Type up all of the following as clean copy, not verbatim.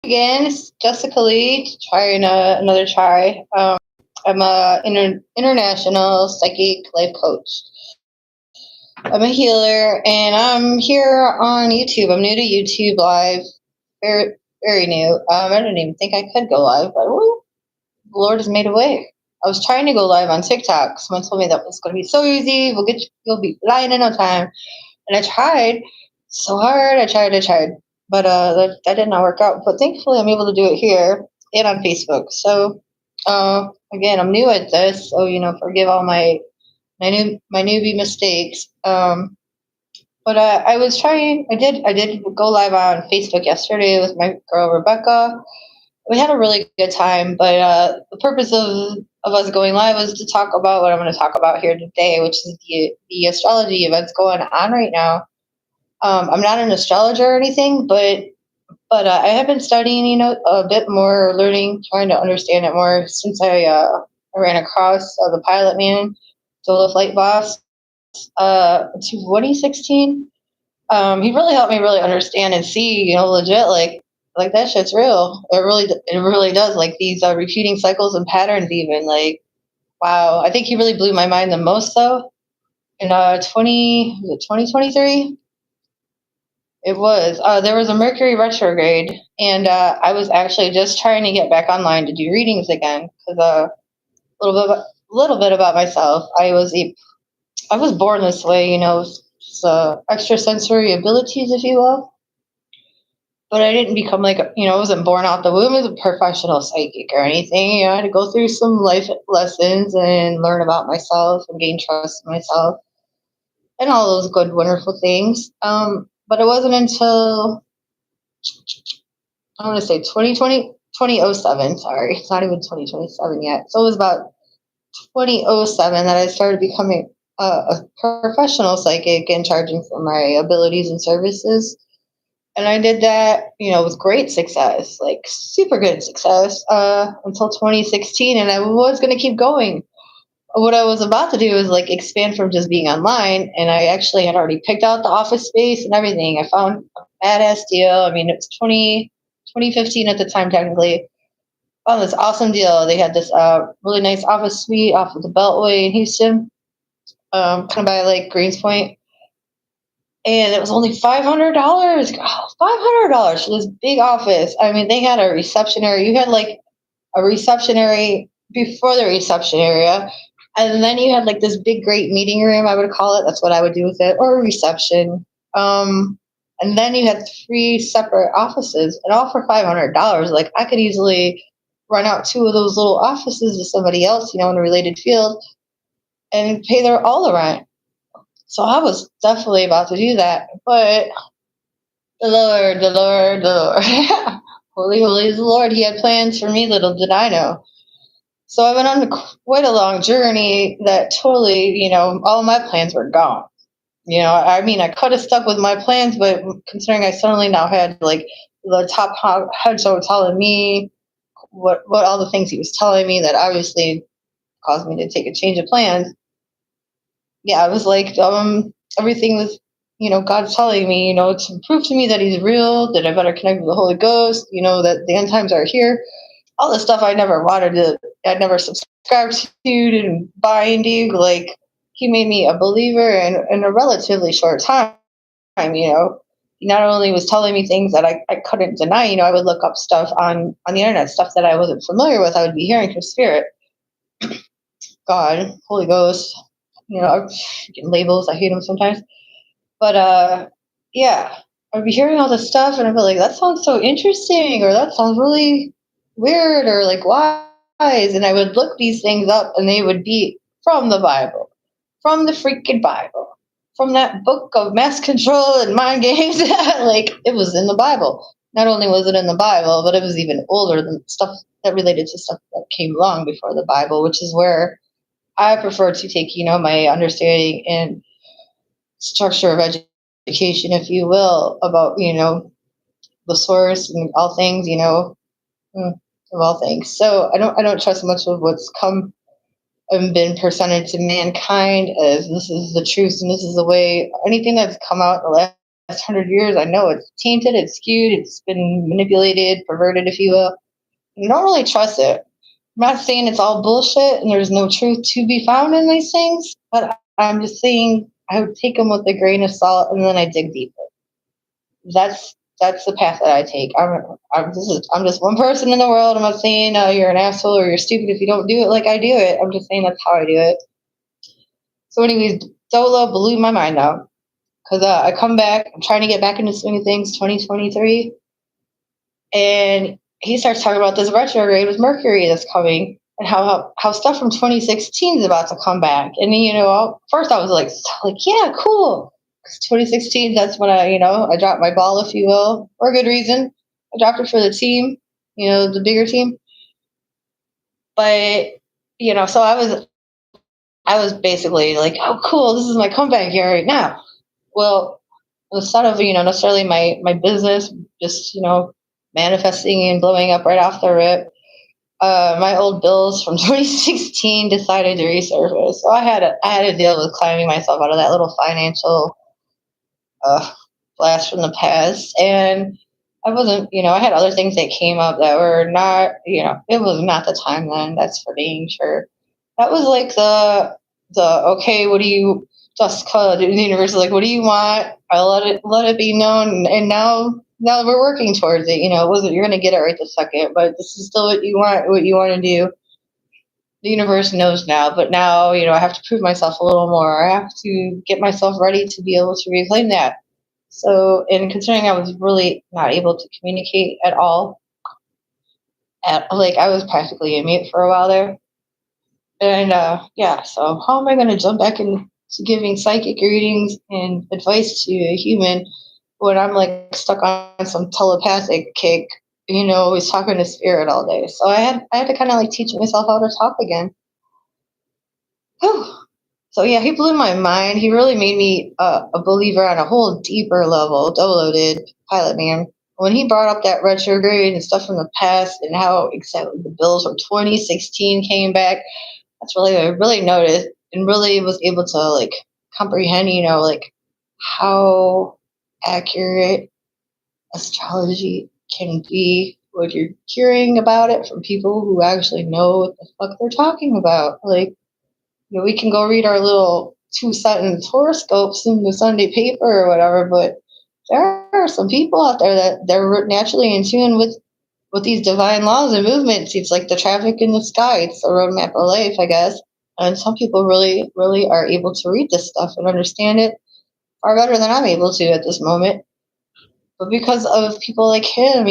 again. It's Jessica Lee, trying another try. I'm a international psychic life coach. I'm a healer, and I'm here on YouTube. I'm new to YouTube Live, very very new. I didn't even think I could go live, but woo, the Lord has made a way. I was trying to go live on TikTok. Someone told me that was going to be so easy. You'll be flying in no time. And I tried so hard. I tried. But that did not work out. But thankfully, I'm able to do it here and on Facebook. So, again, I'm new at this. So, forgive all my newbie mistakes. But I was trying. I did go live on Facebook yesterday with my girl Rebecca. We had a really good time, but the purpose of us going live was to talk about what I'm going to talk about here today, which is the astrology events going on right now. I'm not an astrologer or anything, but I have been studying, a bit more, learning, trying to understand it more since I ran across the pilot man, solo flight boss, in 2016. He really helped me really understand and see, legit, like that shit's real. It really does. Like these repeating cycles and patterns, even like, wow. I think he really blew my mind the most, though. In 2023. It was. There was a Mercury retrograde, and I was actually just trying to get back online to do readings again. Because little bit about myself. I was born this way, extrasensory abilities, if you will. But I didn't become I wasn't born out the womb as a professional psychic or anything. I had to go through some life lessons and learn about myself and gain trust in myself and all those good, wonderful things. But it wasn't until I want to say 2007. Sorry, it's not even 2027 yet. So it was about 2007 that I started becoming a professional psychic and charging for my abilities and services. And I did that, with great success, like super good success, until 2016. And I was going to keep going. What I was about to do was expand from just being online. And I actually had already picked out the office space and everything. I found a badass deal. I mean, it's 2015 at the time, technically. Found this awesome deal. They had this really nice office suite off of the Beltway in Houston, kind of by Greens Point. And it was only $500. $500 for this big office. I mean, they had a reception area. You had a reception area before the reception area. And then you had this big, great meeting room, I would call it. That's what I would do with it, or a reception. And then you had 3 separate offices, and all for $500. Like I could easily run out 2 of those little offices to somebody else, in a related field, and pay all the rent. So I was definitely about to do that, but the Lord, holy, holy is the Lord. He had plans for me. Little did I know. So I went on quite a long journey that totally, all my plans were gone. I mean, I could have stuck with my plans, but considering I suddenly now had the top head so telling me what all the things he was telling me that obviously caused me to take a change of plans. Yeah, I was everything was, God's telling me, to prove to me that he's real, that I better connect with the Holy Ghost, that the end times are here. All the stuff I never subscribed to, didn't buy into. He made me a believer in a relatively short time. He not only was telling me things that I couldn't deny, I would look up stuff on the internet, stuff that I wasn't familiar with. I would be hearing from Spirit, God, Holy Ghost, labels. I hate them sometimes. But yeah, I'd be hearing all this stuff and I'd be like, that sounds so interesting, or that sounds really weird, or wise. And I would look these things up and they would be from the Bible, from the freaking Bible, from that book of mass control and mind games. It was in the Bible. Not only was it in the Bible, but it was even older than stuff that related to stuff that came long before the Bible, which is where I prefer to take, my understanding and structure of education, if you will, about, the source and all things, of all things. So I don't trust much of what's come and been presented to mankind as this is the truth and this is the way. Anything that's come out in the 100 years. I know it's tainted, it's skewed, it's been manipulated, perverted, if you will. You don't really trust it. I'm not saying it's all bullshit and there's no truth to be found in these things, but I'm just saying I would take them with a grain of salt and then I dig deeper. That's the path that I take. I'm just one person in the world. I'm not saying you're an asshole or you're stupid if you don't do it like I do it. I'm just saying that's how I do it. So, anyways, Dolo blew my mind out because I come back. I'm trying to get back into swing of things, 2023, and he starts talking about this retrograde with Mercury that's coming and how stuff from 2016 is about to come back. And first I was like yeah, cool. 2016, that's when I dropped my ball, if you will, for a good reason. I dropped it for the team, the bigger team. But so I was basically like, oh, cool, this is my comeback year right now. Well, instead of necessarily my business just manifesting and blowing up right off the rip, my old bills from 2016 decided to resurface. So I had to deal with climbing myself out of that little financial blast from the past. And I wasn't, I had other things that came up that were not, it was not the time then. That's for dang sure. That was like the okay, what do you just call the universe? Like, what do you want? I let it be known, and now we're working towards it. It wasn't you're gonna get it right this second, but this is still what you want to do. The universe knows now, but now I have to prove myself a little more. I have to get myself ready to be able to reclaim that. So, and considering I was really not able to communicate at all, I was practically a mute for a while there. And yeah, so how am I going to jump back into giving psychic readings and advice to a human when I'm like stuck on some telepathic kick, always talking to spirit all day? So I had to kind of like teach myself how to talk again. Whew. So yeah, he blew my mind. He really made me a believer on a whole deeper level. Dolo did, Pilot Man. When he brought up that retrograde and stuff from the past and how exactly the bills from 2016 came back, that's really I really noticed and really was able to like comprehend, like how accurate astrology can be when you're hearing about it from people who actually know what the fuck they're talking about. Like, we can go read our little 2 sentence horoscopes in the Sunday paper or whatever, but there are some people out there that they're naturally in tune with these divine laws and movements. It's like the traffic in the sky. It's the roadmap of life, I guess. And some people really, really are able to read this stuff and understand it far better than I'm able to at this moment. But because of people like him,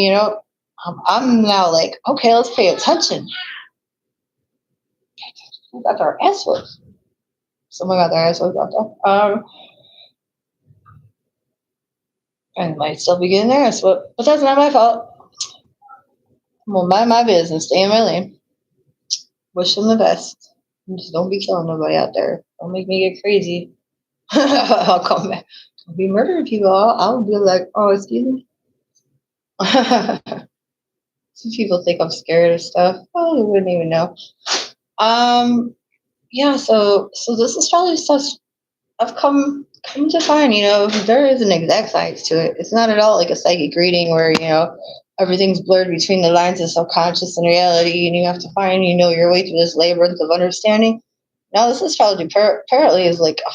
I'm now like, okay, let's pay attention. We got our ass whooped. Someone got their ass whooped out there. And might still be getting their ass whooped, but that's not my fault. I'm gonna mind my business, stay in my lane. Wish them the best. And just don't be killing nobody out there. Don't make me get crazy. I'll come back. I'll be murdering people. I'll be like, oh, excuse me. Some people think I'm scared of stuff. Oh, they wouldn't even know. Yeah. So this astrology stuff, I've come to find, there is an exact science to it. It's not at all like a psychic reading where everything's blurred between the lines of subconscious and reality, and you have to find your way through this labyrinth of understanding. Now, this astrology apparently is like a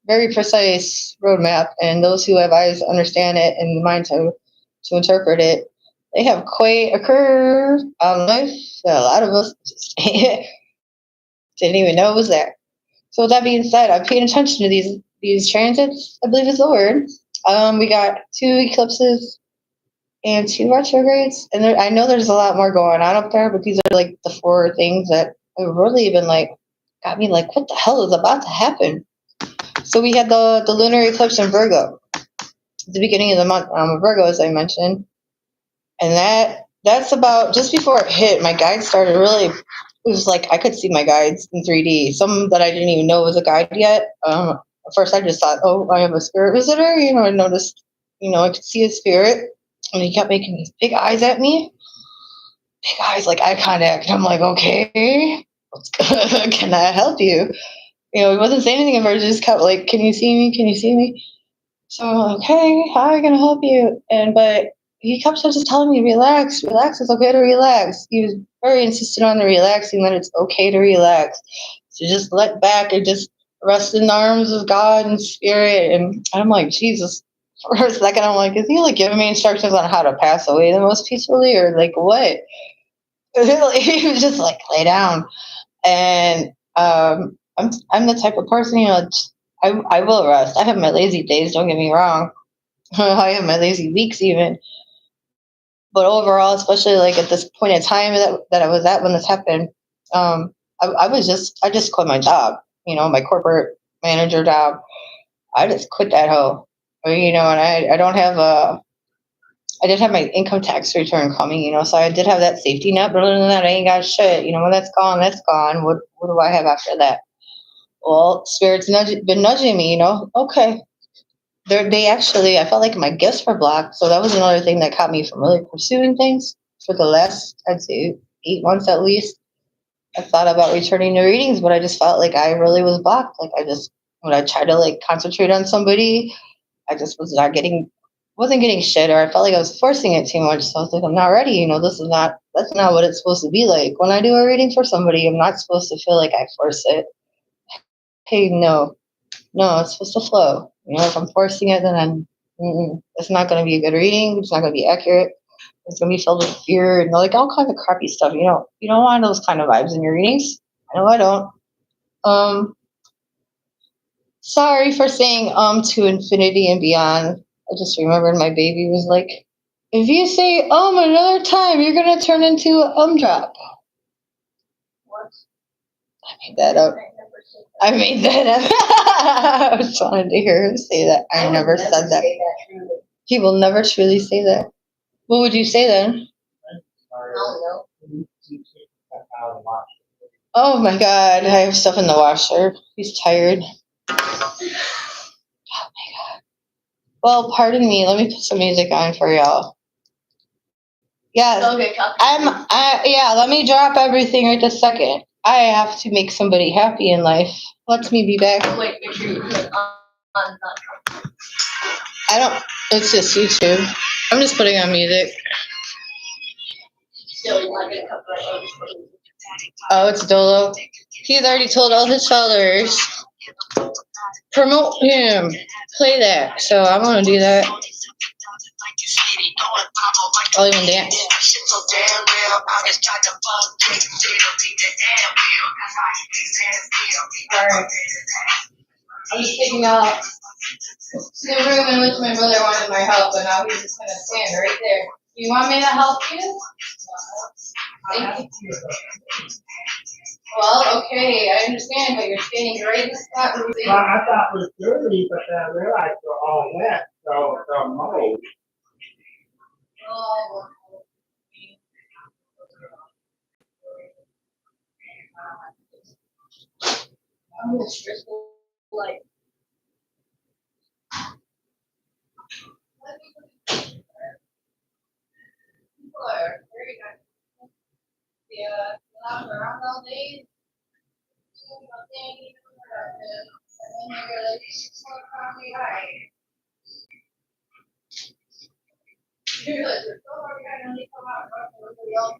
very precise roadmap, and those who have eyes to understand it and the mind to interpret it, they have quite a curve on life that a lot of us just didn't even know was there. So with that being said, I'm paying attention to these transits, I believe is the word. We got 2 eclipses and 2 retrogrades, and I know there's a lot more going on up there, but these are like the 4 things that have really been like got me like, what the hell is about to happen? So we had the lunar eclipse in Virgo at the beginning of the month. Virgo, as I mentioned, and that's about just before it hit. My guides started really. It was like I could see my guides in 3D. Some that I didn't even know was a guide yet. At first, I just thought, oh, I have a spirit visitor. I noticed, I could see a spirit, and he kept making these big eyes at me. Big eyes, like eye contact. And I'm like, okay, can I help you? He wasn't saying anything at first. Just kept like, can you see me? Can you see me? So I'm like, hey, how am I gonna help you? But he kept on just telling me, relax, relax. It's okay to relax. He was very insistent on the relaxing, that it's okay to relax, to just let back and just rest in the arms of God and Spirit. And I'm like, Jesus. For a second, I'm like, is he like giving me instructions on how to pass away the most peacefully, or like what? He was just like, lay down. And I'm the type of person, I will rest. I have my lazy days. Don't get me wrong. I have my lazy weeks even. But overall, especially like at this point in time that I was at when this happened, I just quit my job. My corporate manager job. I just quit that hoe. And I don't have I did have my income tax return coming, so I did have that safety net. But other than that, I ain't got shit. When that's gone, that's gone. What do I have after that? Well, Spirit's been nudging me, okay. They actually, I felt like my gifts were blocked. So that was another thing that caught me from really pursuing things for the last, I'd say, 8 months at least. I thought about returning to readings, but I just felt like I really was blocked. Like when I tried to like concentrate on somebody, I just wasn't getting shit, or I felt like I was forcing it too much. So I was like, I'm not ready. That's not what it's supposed to be like. When I do a reading for somebody, I'm not supposed to feel like I force it. Hey, no, it's supposed to flow. If I'm forcing it, then it's not going to be a good reading. It's not going to be accurate. It's going to be filled with fear and like all kinds of crappy stuff. You don't want those kind of vibes in your readings. I know I don't. Sorry for saying to infinity and beyond. I just remembered my baby was like, if you say another time, you're going to turn into a drop. What? I made that up. I was trying to hear her say that. I never said that. People never truly say that. What would you say then? I don't know. Oh my God, I have stuff in the washer. He's tired. Oh my God. Well, pardon me. Let me put some music on for y'all. Yeah. Yeah, let me drop everything right this second. I have to make somebody happy in life. Let me be back. Wait, make sure you put on. I don't. It's just YouTube. I'm just putting on music. Oh, it's Dolo. He's already told all his followers, promote him, play that. So I'm gonna do that. I'll even dance. Alright. I'm just taking out the room in which my brother wanted my help, but now he's just gonna stand right there. You want me to help you? Thank you. Well, okay, I understand, but you're standing right in the spot where we. Well, I thought it was dirty, but then I realized they're all wet, so they're mold. Oh. I'm just like. People are very nice. Yeah, I'm around all day. Doing nothing, and then they're like, so probably right. You're like, oh, we're gonna only come out and everybody else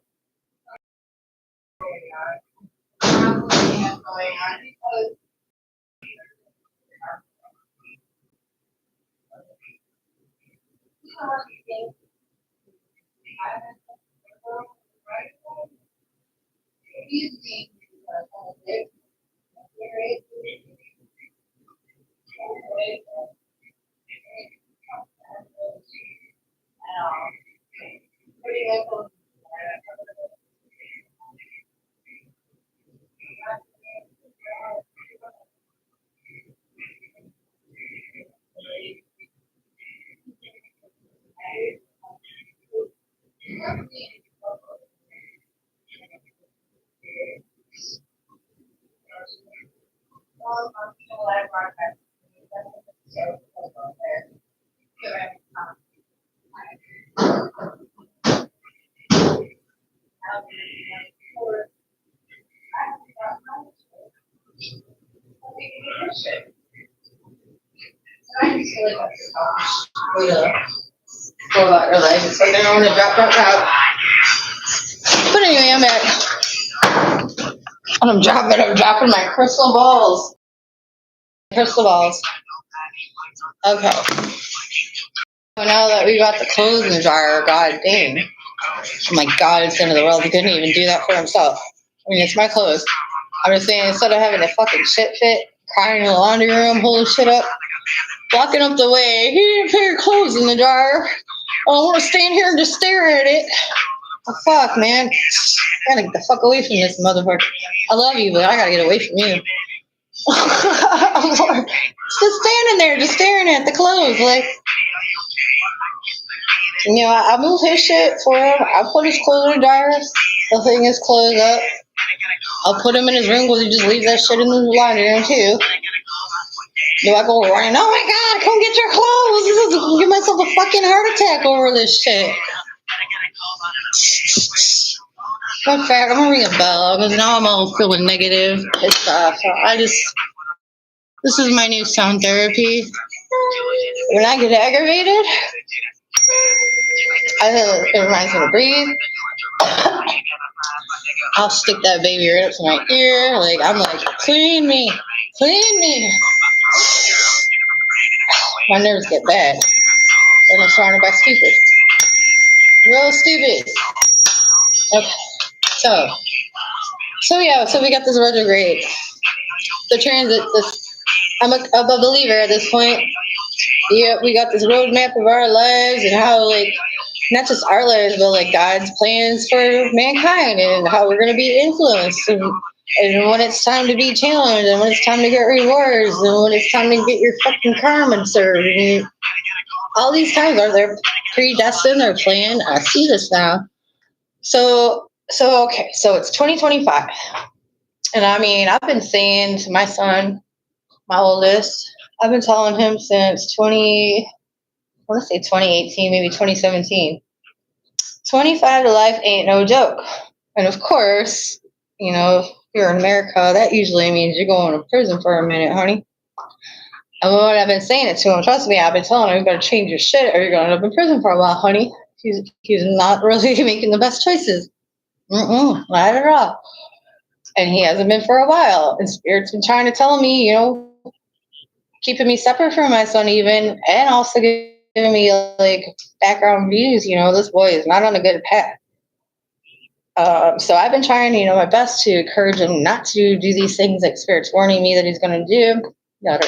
going on. Probably have going on because. I just feel like that's a way to go about your life. It's like I don't want to drop out. But anyway, I'm at, and I'm dropping my crystal balls. Crystal balls. Okay. So now that we got the clothes in the dryer, god dang. Oh my god, it's the end of the world. He couldn't even do that for himself. I mean, it's my clothes. I'm just saying, instead of having a fucking shit fit, crying in the laundry room, holding shit up, blocking up the way, he didn't put your clothes in the dryer. I don't want to stand here and just stare at it. Oh, fuck, man. I gotta get the fuck away from this motherfucker. I love you, but I gotta get away from you. Just standing there, just staring at the clothes, like, you know, I moved his shit for him. I put his clothes in the dryer. I'll hang his clothes up. I'll put him in his room because he just leaves that shit in the laundry room too. Do I go running? Oh my god, come get your clothes! Give myself a fucking heart attack over this shit. In fact, I'm gonna ring a bell because now I'm all feeling negative, pissed off. So this is my new sound therapy. When I get aggravated, it reminds me to breathe. I'll stick that baby right up to my ear. Like, I'm like, clean me. My nerves get bad when I'm surrounded by stupid. Real stupid. Okay. So we got this retrograde. The transit, I'm a believer at this point. Yeah, we got this roadmap of our lives and how, like, not just our lives, but like God's plans for mankind and how we're going to be influenced. And when it's time to be challenged, and when it's time to get rewards, and when it's time to get your fucking karma served. And all these times are they're predestined, they're planned. I see this now. So it's 2025. And I mean, I've been saying to my son, my oldest, I've been telling him since I want to say 2018, maybe 2017. 25 to life ain't no joke. And of course, you know, if you're in America, that usually means you're going to prison for a minute, honey. And what I've been saying it to him, trust me, I've been telling him, you got to change your shit or you're going to end up in prison for a while, honey. He's not really making the best choices. Not at all. And he hasn't been for a while. And Spirit's been trying to tell me, you know, keeping me separate from my son even, and also giving me like background views, you know, this boy is not on a good path. So I've been trying, you know, my best to encourage him not to do these things that Spirit's warning me that he's going to do. And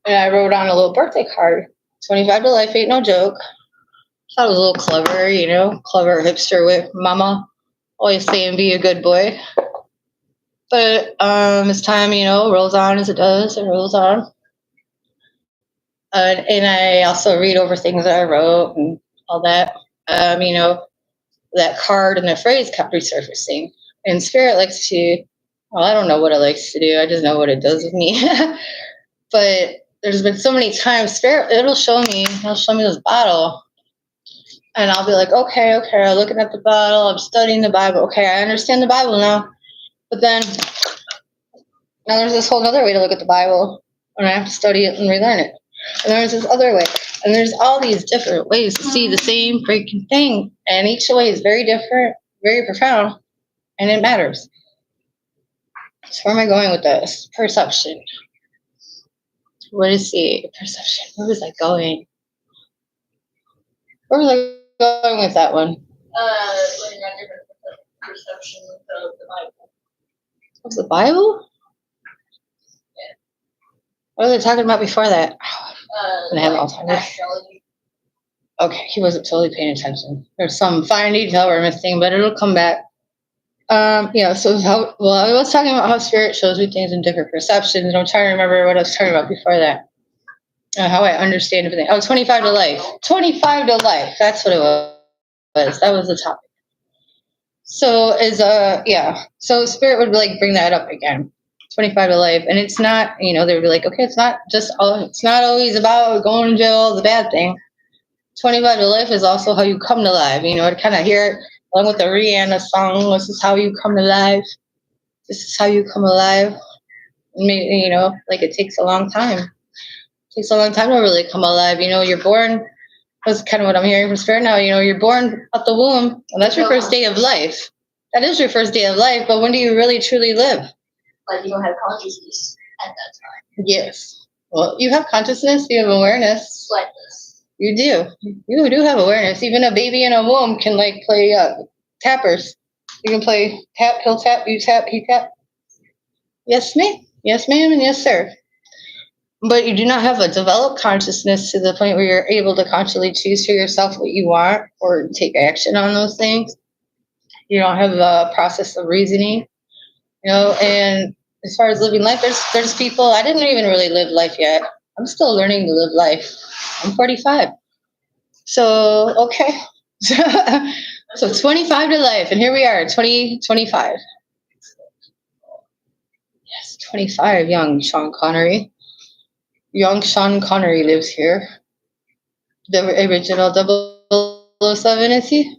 I wrote on a little birthday card, 25 to life ain't no joke. Thought it was a little clever, you know, clever hipster with mama. Always saying be a good boy. But as time, you know, rolls on as it does, it rolls on. And I also read over things that I wrote and all that. You know, that card and the phrase kept resurfacing. And Spirit likes to, well, I don't know what it likes to do. I just know what it does with me. But there's been so many times, Spirit, it'll show me this bottle. And I'll be like, okay, I'm looking at the Bible. I'm studying the Bible. Okay, I understand the Bible now. But then now there's this whole other way to look at the Bible. And I have to study it and relearn it. And there's this other way. And there's all these different ways to see the same freaking thing. And each way is very different, very profound. And it matters. So where am I going with this? Perception. What is the perception? Where was I going? Where was I going with that one? Learning on different perception of the Bible. Of the Bible? Yeah. What were they talking about before that? And I have Alzheimer's. Okay, he wasn't totally paying attention. There's some fine detail we're missing, but it'll come back. Yeah, so I was talking about how Spirit shows me things in different perceptions, and I'm trying to remember what I was talking about before that. How I understand everything. Oh, 25 to life. 25 to life. That's what it was. That was the topic. So so Spirit would like bring that up again. 25 to life, and it's not, you know, they would be like, okay, it's not always about going to jail, the bad thing. 25 to life is also how you come to life. You know, to kind of hear it along with the Rihanna song. This is how you come to life. This is how you come alive. Maybe, you know, like it takes a long time. takes a long time to really come alive. You're born. That's kind of what I'm hearing from Spirit now. You're born out the womb, and that's your first day of life. That is your first day of life, but when do you really truly live? Like, you don't have consciousness at that time. Yes. Well, you have consciousness, you have awareness. Like this. You do. You do have awareness. Even a baby in a womb can, like, play tappers. You can play tap, he'll tap, you tap, he tap. Yes, ma'am. Yes, ma'am, and yes, sir. But you do not have a developed consciousness to the point where you're able to consciously choose for yourself what you want or take action on those things. You don't have a process of reasoning, and as far as living life, there's people. I didn't even really live life yet. I'm still learning to live life. I'm 45. So, okay. So 25 to life, and here we are, 2025. Yes, 25, young Sean Connery. Young Sean Connery lives here. The original 007, is he?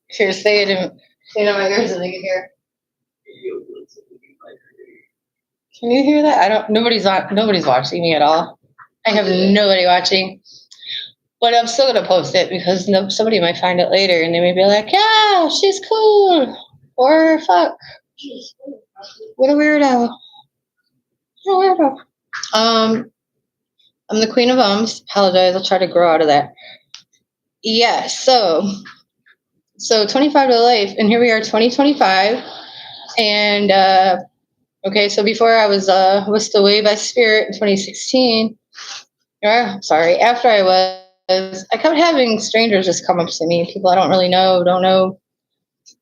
Here, say it in my ears so they can hear. Can you hear that? Nobody's watching me at all. I have nobody watching. But I'm still gonna post it because somebody might find it later and they may be like, yeah, she's cool. Or fuck. What a weirdo. I'm the Queen of Ums. Apologize, I'll try to grow out of that. Yeah, so 25 to life, and here we are, 2025. And okay, so before I was whisked away by spirit in 2016. Sorry, after I kept having strangers just come up to me, people I don't really know, don't know,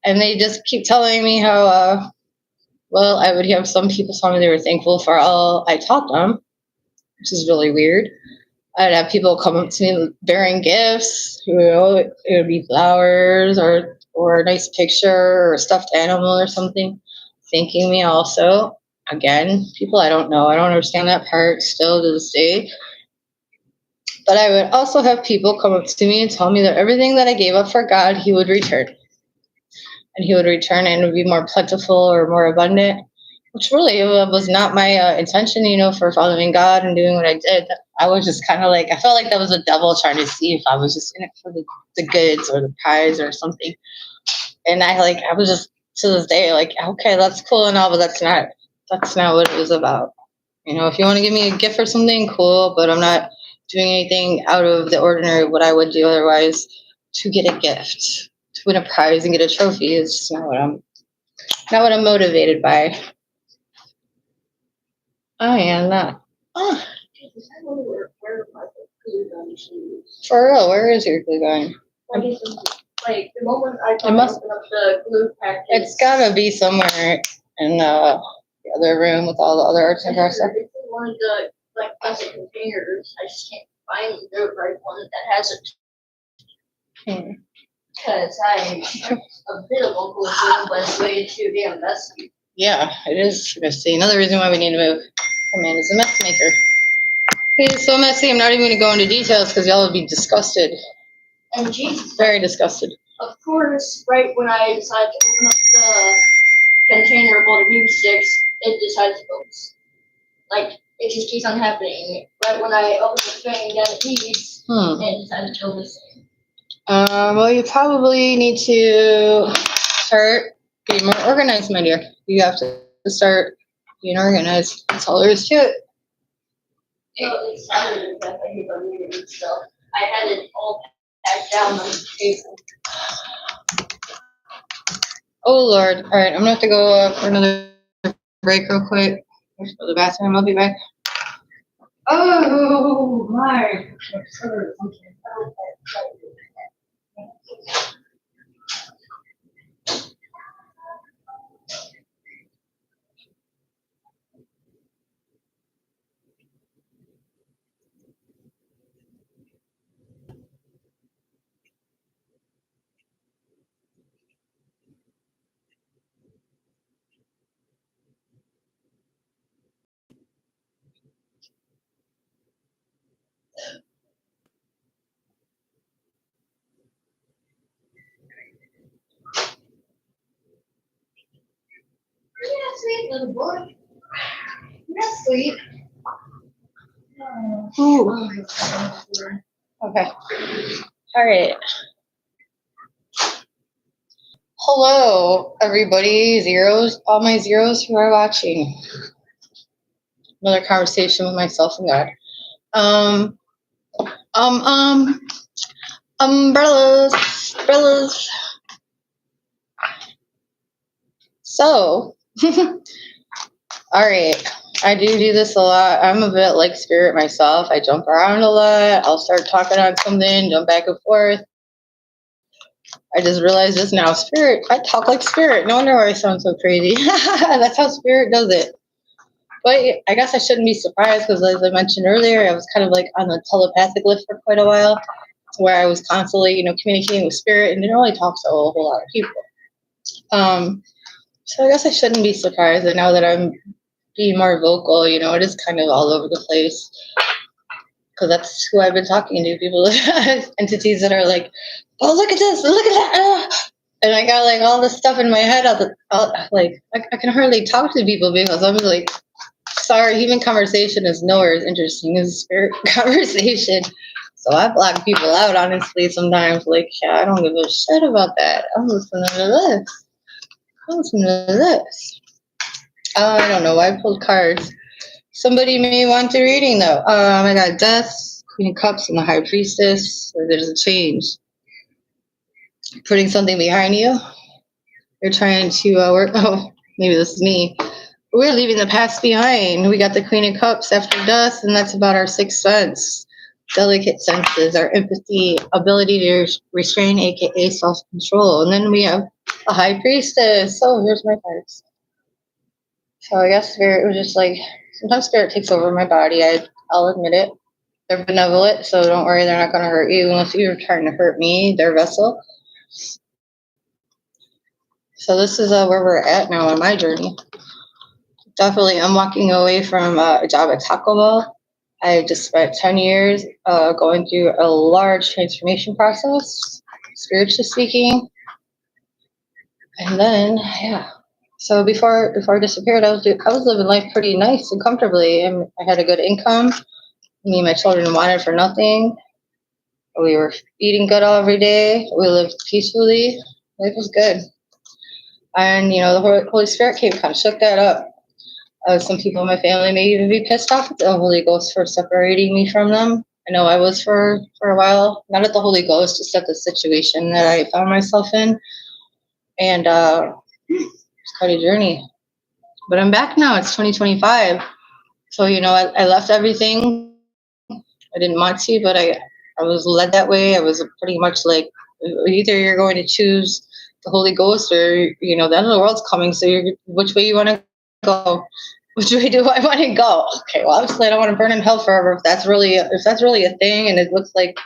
and they just keep telling me how, well, I would have some people tell me they were thankful for all I taught them, which is really weird. I'd have people come up to me bearing gifts, it would be flowers or a nice picture or a stuffed animal or something, thanking me also. Again, people I don't know, I don't understand that part still to this day. But I would also have people come up to me and tell me that everything that I gave up for God, He would return. And He would return and it would be more plentiful or more abundant, which really was not my intention, for following God and doing what I did. I was just kind of like, I felt like that was a devil trying to see if I was just in it for the goods or the prize or something. And I was just, to this day, like, okay, that's cool and all, but that's not what it was about. If you want to give me a gift or something, cool, but I'm not doing anything out of the ordinary what I would do otherwise to get a gift, to win a prize and get a trophy is just not what I'm motivated by. I am not. Oh, for real, where is your glue gun? Like, the moment I open up the glue packet, it's gotta be somewhere in the other room with all the other arts and crafts stuff. It's in one of the plastic containers. I just can't find the right one that has it. Because I'm a bit of a glue, but it's way too damn messy. Yeah, it is messy. Another reason why we need to move. The man is a mess maker. He's so messy, I'm not even going to go into details because y'all would be disgusted. And Jesus. Very disgusted. Of course, right when I decided to open up the container of all the glue sticks, it decided to go. Like, it just keeps on happening. Right when I open the thing down the piece, it decided to go missing. Well, you probably need to start being more organized, my dear. You have to start being organized. That's all there is to it. It sounded like I hate reading stuff. I had it all packed down on the table. Oh, Lord. All right, I'm going to have to go for another break real quick. Go to the bathroom. I'll be back. Oh, my. You're not sweet, little boy. You're not sweet. Ooh. Okay. All right. Hello, everybody. Zeros, all my zeros who are watching. Another conversation with myself and God. Umbrellas. So, all right. I do this a lot. I'm a bit like spirit myself. I jump around a lot. I'll start talking on something, jump back and forth. I just realized this now. Spirit, I talk like spirit. No wonder why I sound so crazy. That's how spirit does it. But I guess I shouldn't be surprised because, as I mentioned earlier, I was kind of like on the telepathic lift for quite a while, where I was constantly, communicating with spirit and didn't really talk to a whole lot of people. So I guess I shouldn't be surprised that now that I'm being more vocal, it is kind of all over the place. Because that's who I've been talking to, people, entities that are like, oh, look at this, look at that. And I got like all this stuff in my head. I can hardly talk to people because I'm like, sorry, human conversation is nowhere as interesting as spirit conversation. So I block people out, honestly, sometimes. Like, yeah, I don't give a shit about that. I'm listening to this. I don't know why I pulled cards. Somebody may want a reading, though. I got Death, Queen of Cups, and the High Priestess. So there's a change. Putting something behind you. You're trying to work. Oh, maybe this is me. We're leaving the past behind. We got the Queen of Cups after Death, and that's about our sixth sense. Delicate senses, our empathy, ability to restrain, aka self-control. And then we have a High Priestess. Oh, here's my cards. So I guess Spirit was just like, sometimes Spirit takes over my body. I'll admit it. They're benevolent, so don't worry, they're not going to hurt you unless you're trying to hurt me, their vessel. So this is where we're at now on my journey. Definitely, I'm walking away from a job at Taco Bell. I just spent 10 years going through a large transformation process, spiritually speaking. And then, yeah. So before I disappeared, I was living life pretty nice and comfortably, and I had a good income. Me and my children wanted for nothing. We were eating good every day. We lived peacefully. Life was good. And, the Holy Spirit came, kind of shook that up. Some people in my family may even be pissed off at the Holy Ghost for separating me from them. I know I was for a while. Not at the Holy Ghost, just at the situation that I found myself in. And it's quite a journey. But I'm back now. It's 2025. So, I left everything. I didn't want to, but I was led that way. I was pretty much like, either you're going to choose the Holy Ghost or, the end of the world's coming. So which way you want to go? Which way do I want to go? Okay, well, obviously I don't want to burn in hell forever if that's really a thing, and it looks like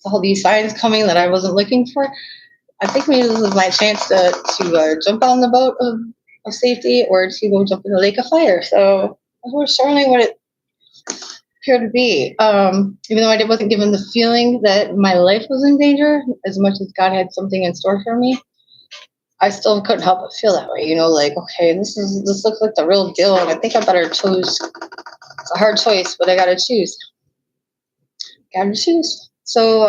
all these signs coming that I wasn't looking for. I think maybe this is my chance to jump on the boat of safety or to go jump in the lake of fire. So that was certainly what it appeared to be. Even though I wasn't given the feeling that my life was in danger, as much as God had something in store for me, I still couldn't help but feel that way. Like, okay, this looks like the real deal, and I think I better choose. It's a hard choice, but I gotta choose. So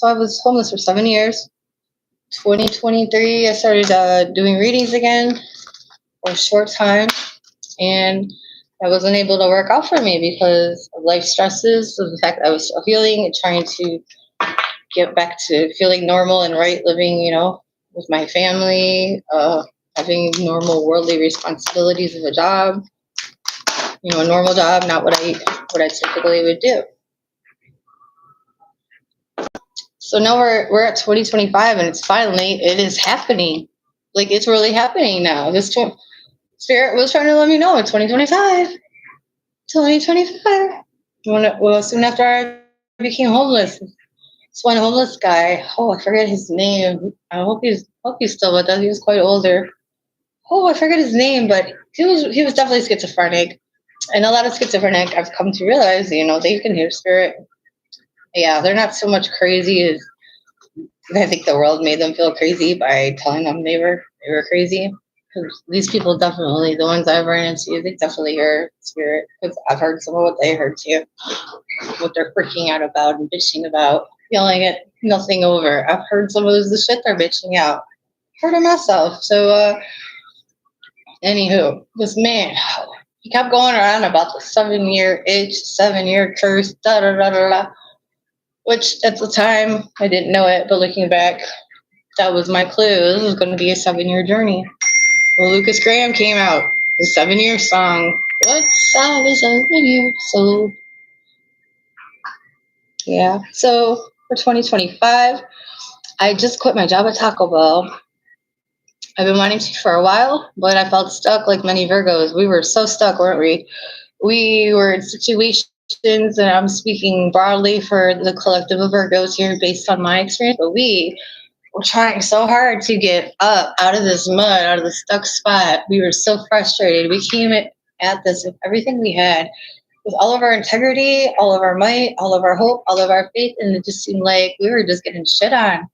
I was homeless for 7 years. 2023, I started doing readings again for a short time, and that wasn't able to work out for me because of life stresses, of the fact that I was still healing and trying to get back to feeling normal and right, living, with my family, having normal worldly responsibilities of a job, a normal job, not what I typically would do. So now we're at 2025, and it is happening. Like, it's really happening now. This Spirit was trying to let me know in 2025. Well, soon after I became homeless, this one homeless guy. Oh, I forget his name. I hope he's still with us. He was quite older. Oh, I forget his name, but he was definitely schizophrenic. And a lot of schizophrenic, I've come to realize, they can hear spirit. Yeah, they're not so much crazy as I think the world made them feel crazy by telling them they were crazy. These people definitely, the ones I've ran into, they definitely hear spirit. Because I've heard some of what they heard too, what they're freaking out about and bitching about, yelling at nothing over. I've heard some of the shit they're bitching out. Heard it myself. So, anywho, this man, he kept going around about the 7-year itch, 7-year curse, da da da da da. Which at the time I didn't know it, but looking back, that was my clue. This was going to be a 7-year journey. Well, Lucas Graham came out, the 7-year song. What song is 7 years old? Yeah. So for 2025, I just quit my job at Taco Bell. I've been wanting to for a while, but I felt stuck like many Virgos. We were so stuck, weren't we? We were in situations, and I'm speaking broadly for the collective of Virgos here based on my experience, but we were trying so hard to get up out of this mud, out of the stuck spot. We were so frustrated. We came at this with everything we had, with all of our integrity, all of our might, all of our hope, all of our faith, and it just seemed like we were just getting shit on.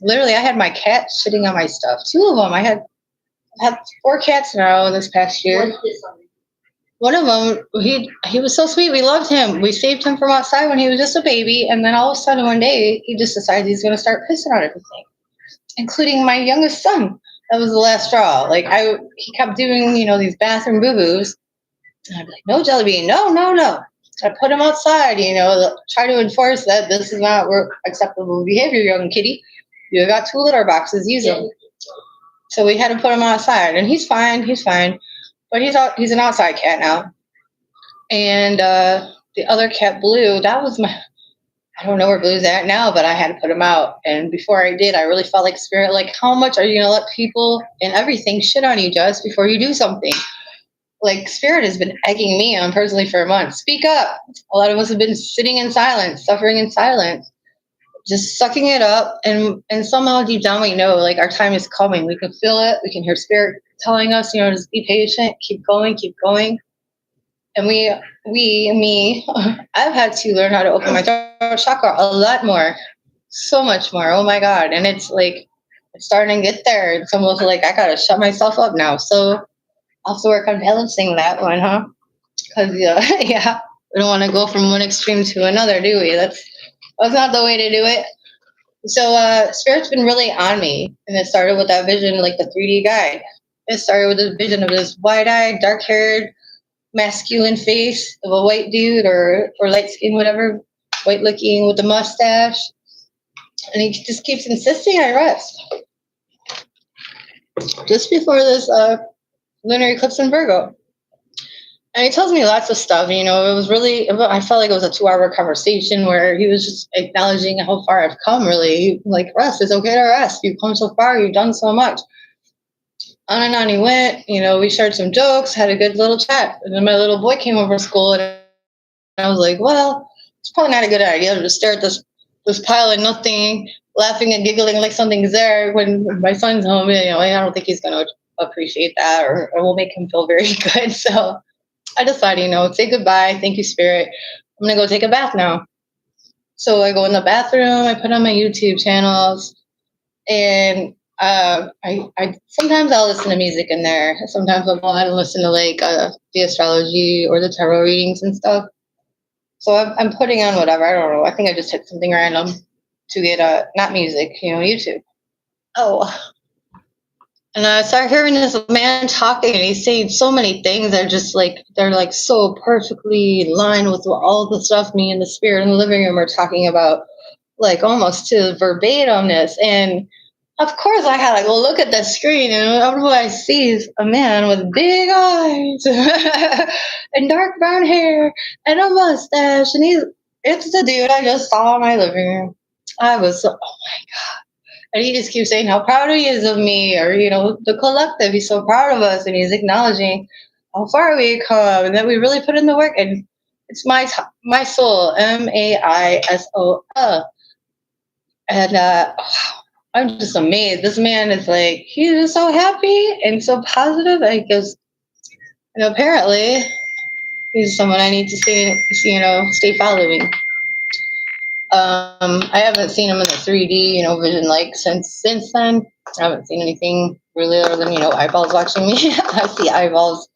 Literally, I had my cat shitting on my stuff. 2 of them. I had 4 cats now in this past year. One of them, he was so sweet. We loved him. We saved him from outside when he was just a baby, and then all of a sudden one day he just decided he's going to start pissing on everything, including my youngest son. That was the last straw. Like he kept doing these bathroom boo boos, and I'd be like, no, Jelly Bean, no, no, no. I put him outside. Try to enforce that this is not acceptable behavior, young kitty. You got 2 litter boxes. Use them. So we had to put him outside, and he's fine. He's fine. But he's an outside cat now. And the other cat, Blue, I don't know where Blue's at now, but I had to put him out. And before I did, I really felt like spirit, like, how much are you going to let people and everything shit on you just before you do something? Like, spirit has been egging me on personally for a month. Speak up. A lot of us have been sitting in silence, suffering in silence, just sucking it up. And somehow deep down we know, like, our time is coming. We can feel it. We can hear spirit telling us, just be patient, keep going, keep going. And me, I've had to learn how to open my throat chakra a lot more, so much more. Oh my God. And it's like, it's starting to get there. It's almost like I got to shut myself up now. So I'll have to work on balancing that one, huh? Because, yeah, we don't want to go from one extreme to another, do we? That's not the way to do it. So Spirit's been really on me. And it started with that vision, like the 3D guide. It started with this vision of this wide-eyed, dark-haired, masculine face of a white dude or light skin, whatever, white looking with a mustache. And he just keeps insisting I rest. Just before this lunar eclipse in Virgo. And he tells me lots of stuff. It was really, I felt like it was a 2-hour conversation where he was just acknowledging how far I've come, really. Like, rest, it's okay to rest. You've come so far, you've done so much. On and on he went. We shared some jokes, had a good little chat. And then my little boy came over to school, and I was like, well, it's probably not a good idea to just stare at this pile of nothing, laughing and giggling like something's there when my son's home. I don't think he's going to appreciate that or will make him feel very good. So I decided, say goodbye. Thank you, Spirit. I'm going to go take a bath now. So I go in the bathroom. I put on my YouTube channels, and I sometimes I'll listen to music in there. Sometimes I'll go ahead and listen to the astrology or the tarot readings and stuff. So I'm putting on whatever. I don't know. I think I just hit something random to get not music, YouTube. Oh. And I started hearing this man talking, and he's saying so many things that are just they're so perfectly in line with all the stuff me and the spirit in the living room are talking about, almost to verbatimness. And of course, I had to go look at the screen, and what I see is a man with big eyes and dark brown hair and a mustache, and it's the dude I just saw in my living room. I was so, oh my God. And he just keeps saying how proud he is of me, or, the collective. He's so proud of us, and he's acknowledging how far we come and that we really put in the work. And it's my soul, MAISOL. And I'm just amazed. This man is he's so happy and so positive. And apparently he's someone I need to stay following. I haven't seen them in the 3D, vision like since then. I haven't seen anything really other than eyeballs watching me. I see eyeballs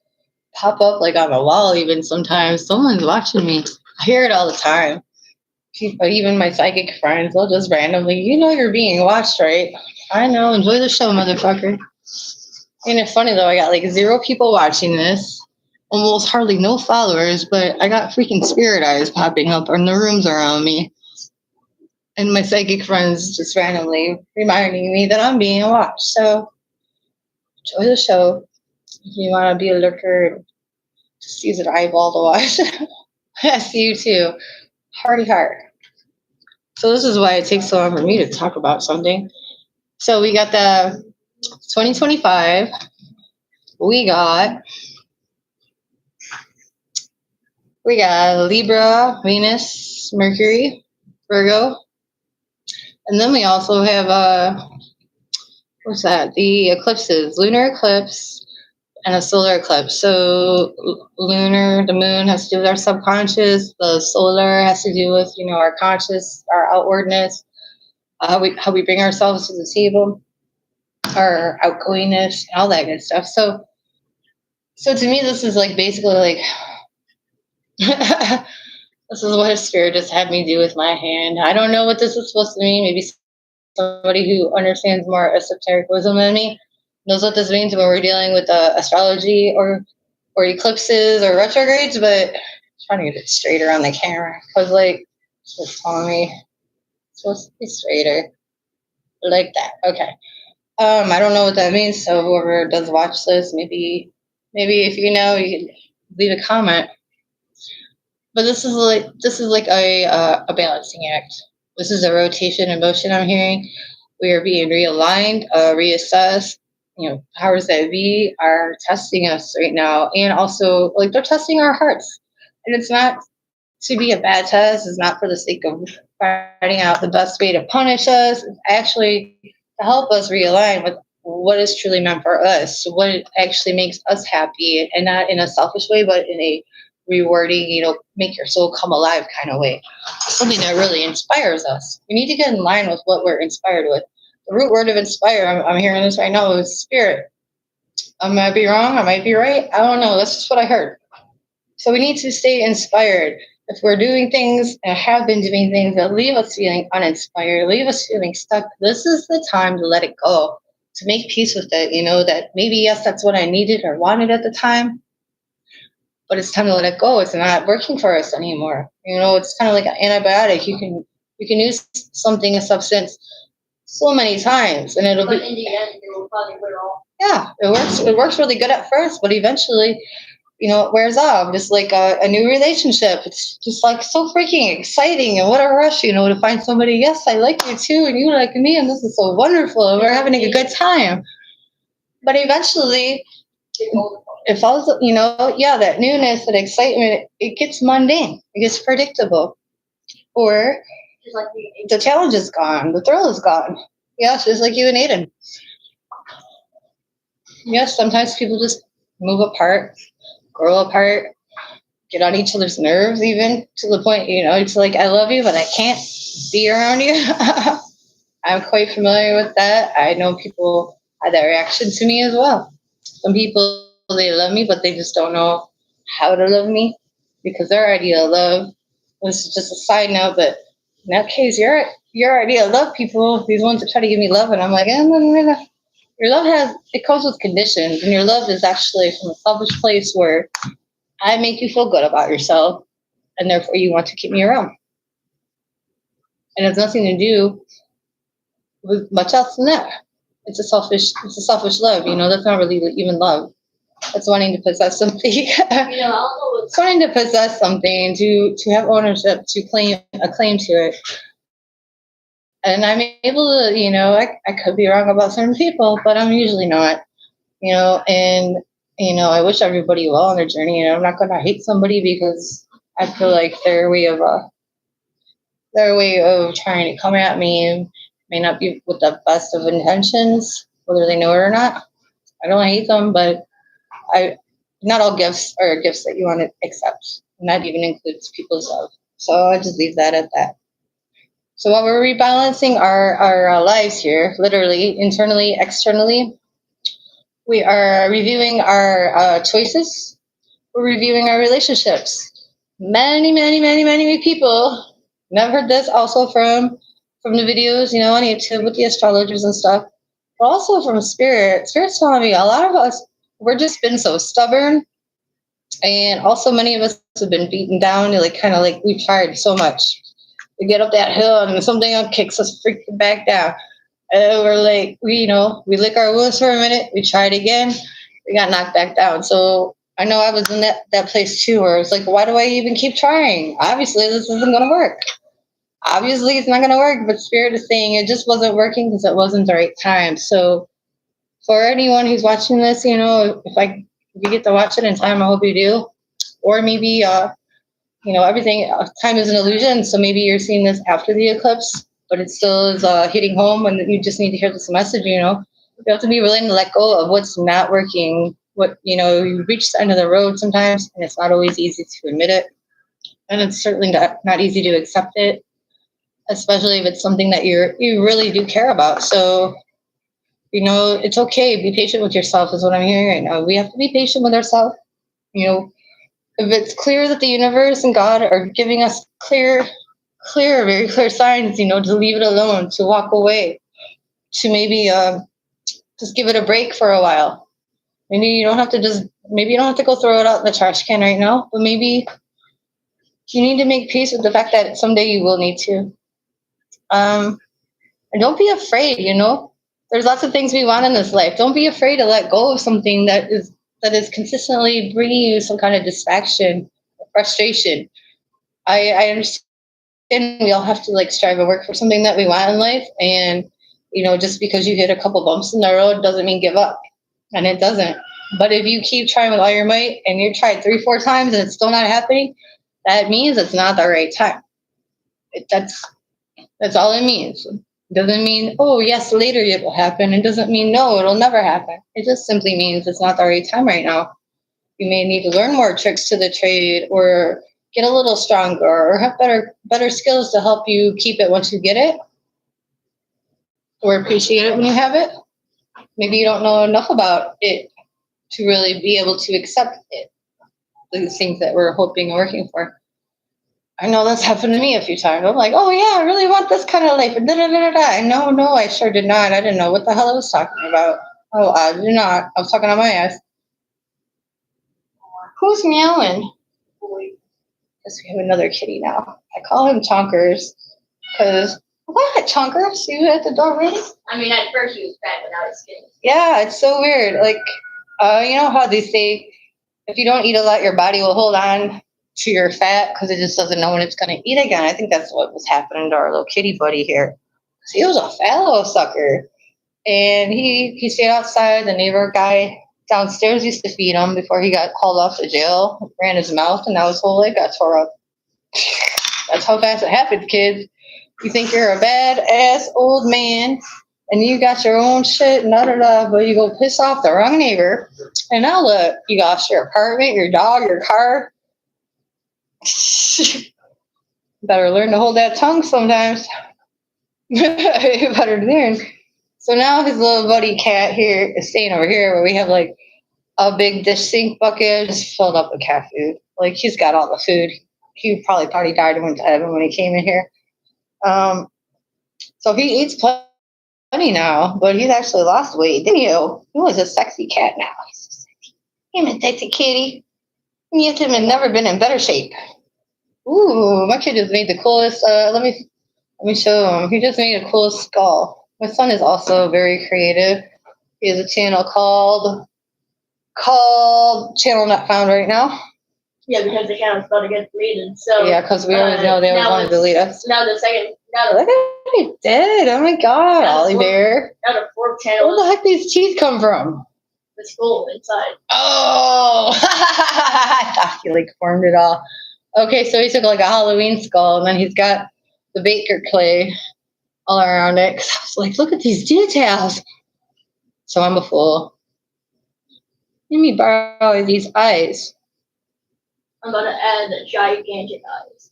pop up like on the wall even sometimes. Someone's watching me. I hear it all the time. People, even my psychic friends, they'll just randomly, you're being watched, right? I know. Enjoy the show, motherfucker. Ain't it funny though? I got like 0 people watching this, almost hardly no followers, but I got freaking spirit eyes popping up in the rooms around me. And my psychic friends just randomly reminding me that I'm being watched. So enjoy the show. If you want to be a lurker, just use an eyeball to watch. I see you too. Hearty heart. So this is why it takes so long for me to talk about something. So we got the 2025. We got Libra, Venus, Mercury, Virgo, and then we also have what's that? The eclipses, lunar eclipse and a solar eclipse. So lunar, the moon has to do with our subconscious. The solar has to do with our conscious, our outwardness, how we bring ourselves to the table, our outgoingness, and all that good stuff. So to me, this is like basically like this is what a spirit just had me do with my hand. I don't know what this is supposed to mean. Maybe somebody who understands more esoteric wisdom than me knows what this means when we're dealing with astrology or eclipses or retrogrades. But I'm trying to get it straighter on the camera because like it's just telling me it's supposed to be straighter like that. Okay. I don't know what that means. So whoever does watch this, maybe if you know, you can leave a comment. But this is like a balancing act. This is a rotation in motion. I'm hearing we are being realigned, reassessed. Powers that be are testing us right now, and also like they're testing our hearts. And it's not to be a bad test. It's not for the sake of finding out the best way to punish us. It's actually to help us realign with what is truly meant for us, what actually makes us happy, and not in a selfish way, but in a rewarding, make your soul come alive kind of way. Something that really inspires us. We need to get in line with what we're inspired with. The root word of inspire, I'm hearing this right now, is spirit. I might be wrong, I might be right. I don't know. That's just what I heard. So we need to stay inspired. If we're doing things and have been doing things that leave us feeling uninspired, leave us feeling stuck, this is the time to let it go, to make peace with it. That maybe, yes, that's what I needed or wanted at the time, but it's time to let it go. It's not working for us anymore. It's kind of like an antibiotic. You can use something, a substance, so many times, and it'll But be in the end, it will probably wear off. yeah, it works. It works really good at first, but eventually, it wears off. Just like a new relationship. It's just like so freaking exciting and what a rush, to find somebody. Yes, I like you too, and you like me, and this is so wonderful. And we're having a good time. But eventually, it falls. Yeah, that newness, that excitement, it gets mundane. It gets predictable, or Just like the challenge is gone. The thrill is gone. Yes, just like you and Aiden. Yes, sometimes people just move apart, grow apart, get on each other's nerves, even to the point, it's like, I love you, but I can't be around you. I'm quite familiar with that. I know people had that reaction to me as well. Some people, they love me, but they just don't know how to love me because their idea of love, this is just a side note, but in that case, your idea of love, people, these ones that try to give me love, and I'm like, your love it comes with conditions, and your love is actually from a selfish place where I make you feel good about yourself, and therefore you want to keep me around. And it has nothing to do with much else than that. It's a selfish love. That's not really even love. That's wanting to possess something. I don't know It's wanting to possess something, to have ownership, to claim a claim to it. And I'm able to, I could be wrong about certain people, but I'm usually not. And I wish everybody well on their journey, and I'm not gonna hate somebody because I feel like their way of trying to come at me may not be with the best of intentions, whether they know it or not. I don't hate them, but I not all gifts are gifts that you want to accept. And that even includes people's love. So I just leave that at that. So while we're rebalancing our lives here, literally, internally, externally, we are reviewing our choices. We're reviewing our relationships. Many people, and I've heard this also from the videos, on YouTube with the astrologers and stuff, but also from spirit. Spirit's telling me a lot of us, we're just been so stubborn, and also many of us have been beaten down. Like kind of like we've tried so much. We get up that hill and something else kicks us freaking back down. And we're like, we lick our wounds for a minute. We try it again. We got knocked back down. So I know I was in that place too, where it's like, why do I even keep trying? Obviously, this isn't going to work. Obviously, it's not going to work. But Spirit is saying it just wasn't working because it wasn't the right time. So for anyone who's watching this, if you get to watch it in time, I hope you do. Or maybe, everything, time is an illusion. So maybe you're seeing this after the eclipse, but it still is hitting home, and you just need to hear this message. You have to be willing to let go of what's not working. You reach the end of the road sometimes, and it's not always easy to admit it, and it's certainly not easy to accept it, especially if it's something that you really do care about. So it's okay. Be patient with yourself is what I'm hearing right now. We have to be patient with ourselves. If it's clear that the universe and God are giving us very clear signs, to leave it alone, to walk away, to maybe just give it a break for a while. Maybe you don't have to go throw it out in the trash can right now, but maybe you need to make peace with the fact that someday you will need to. And don't be afraid, There's lots of things we want in this life. Don't be afraid to let go of something that is consistently bringing you some kind of distraction, frustration. I understand we all have to strive and work for something that we want in life, and just because you hit a couple bumps in the road doesn't mean give up, and it doesn't. But if you keep trying with all your might and you tried 3-4 times and it's still not happening, that means it's not the right time. That's all it means. It doesn't mean, oh yes, later it will happen. It doesn't mean no, it'll never happen. It just simply means it's not the right time right now. You may need to learn more tricks to the trade, or get a little stronger, or have better skills to help you keep it once you get it, or appreciate it when you have it. Maybe you don't know enough about it to really be able to accept it, the things that we're hoping and working for. I know that's happened to me a few times. I'm like, oh yeah, I really want this kind of life. And no, I sure did not. I didn't know what the hell I was talking about. Oh, I did not. I was talking on my ass. Who's meowing? Guess we have another kitty now. I call him Chonkers because what, Chonkers? You at the door ready? I mean, at first he was fat, but now he's skinny. Yeah, it's so weird. Like, you know how they say if you don't eat a lot, your body will hold on to your fat because it just doesn't know when it's going to eat again. I think that's what was happening to our little kitty buddy here. He was a fat little sucker, and he stayed outside. The neighbor guy downstairs used to feed him before he got hauled off to jail. Ran his mouth, and now his whole leg got tore up. That's how fast it happens, kids. You think you're a badass old man and you got your own shit, but you go piss off the wrong neighbor. And now look, you lost your apartment, your dog, your car. Better learn to hold that tongue sometimes. You better learn. So now his little buddy cat here is staying over here where we have like a big dish sink bucket just filled up with cat food. Like he's got all the food. He probably thought he died and went to heaven when he came in here. So he eats plenty now, but he's actually lost weight. Didn't you? He was a sexy cat now. He's so sexy. Him a sexy kitty. Me and him have never been in better shape. Ooh, my kid just made the coolest. Let me show him. He just made a cool skull. My son is also very creative. He has a channel called Channel Not Found right now. Yeah, because the channel's about to get deleted. So yeah, because we always know they always want to delete us. Now the second. Look at what he did. Oh my God, Ollie Bear. Now the fourth channel. Where the heck these teeth come from? The skull inside. Oh, I thought he formed it all. Okay, so he took a Halloween skull, and then he's got the baker clay all around it. 'Cause I was like, look at these details. So I'm a fool. Let me borrow these eyes. I'm going to add gigantic eyes.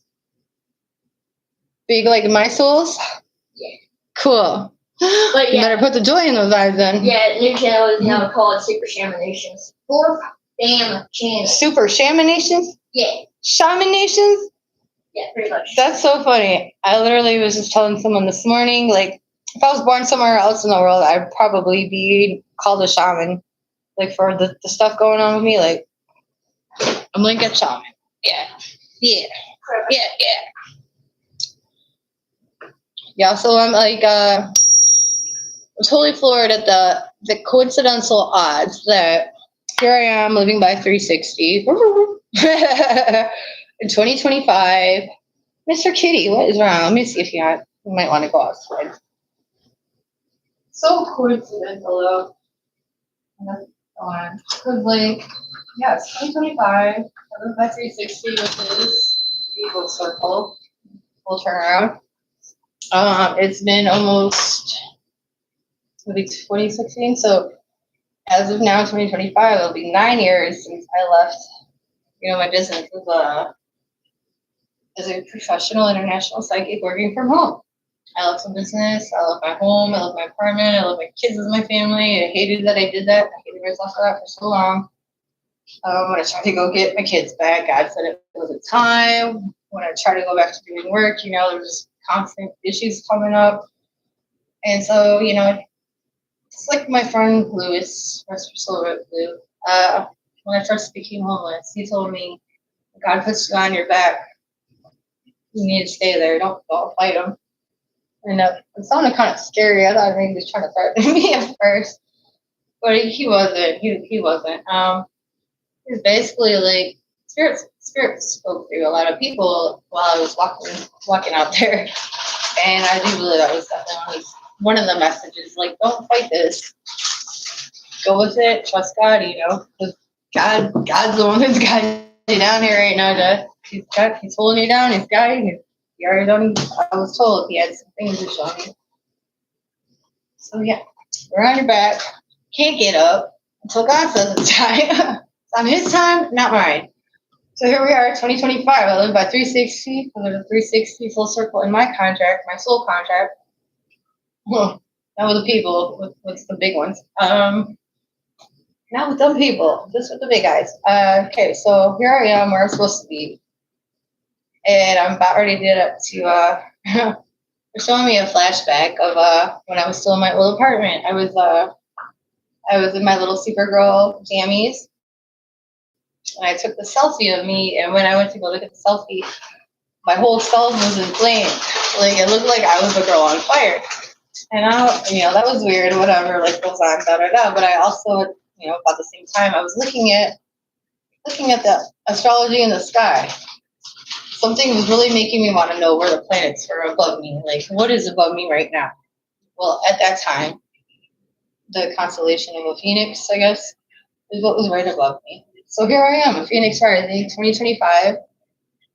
Big like my souls? Yeah. Cool. But You yeah. better put the joy in those eyes then. Yeah, new channel is now called Super Shaminations. 4th damn channel. Super Shaminations? Yeah. Shaminations? Yeah, pretty much. That's so funny. I literally was just telling someone this morning, like, if I was born somewhere else in the world, I'd probably be called a shaman. Like, for the stuff going on with me, like, I'm like a shaman. Yeah. Yeah. Yeah, yeah. Yeah, so I'm like, totally floored at the coincidental odds that here I am living by 360 in 2025. Mr. Kitty, what is wrong? Let me see if you might want to go outside. So coincidental, though. Because, like, yeah, it's 2025. I live by 360, which is Eagle Circle. We'll turn around. It's been almost, maybe 2016. So, as of now, 2025, it'll be 9 years since I left, my business as a professional international psychic working from home. I left the business. I left my home. I left my apartment. I left my kids as my family. I hated that I did that. I hated myself for that for so long. When I tried to go get my kids back, God said it wasn't time. When I tried to go back to doing work, there was just constant issues coming up. And so, it's like my friend Lewis, rest of Blue, when I first became homeless, he told me, God puts you on your back. You need to stay there. Don't fight him. And it sounded kind of scary. I thought maybe he was trying to threaten me at first, but he wasn't. He wasn't. He was basically like spirits spoke through a lot of people while I was walking out there, and I do believe that was definitely one of the messages. Like, don't fight this. Go with it. Trust God. Because God's the one that's got you down here right now. He's holding you down. He's guiding you. He already done. I was told he had some things to show me. So yeah, we're on your back. Can't get up until God says it's time. It's on His time, not mine. So here we are, 2025. I live by 360. So there's a 360 full circle in my contract, my soul contract. Well, not with the people, with the big ones. Not with them people, just with the big guys. Okay, so here I am where I'm supposed to be. And I'm about ready to get up to, they're showing me a flashback of when I was still in my old apartment. I was in my little Supergirl jammies. And I took the selfie of me, and when I went to go look at the selfie, my whole self was inflamed. Like, it looked like I was a girl on fire. And that was weird, whatever, like, goes on, da-da-da. But I also, about the same time, I was looking at the astrology in the sky. Something was really making me want to know where the planets were above me. Like, what is above me right now? Well, at that time, the constellation of a phoenix, I guess, is what was right above me. So here I am, a phoenix rising, 2025.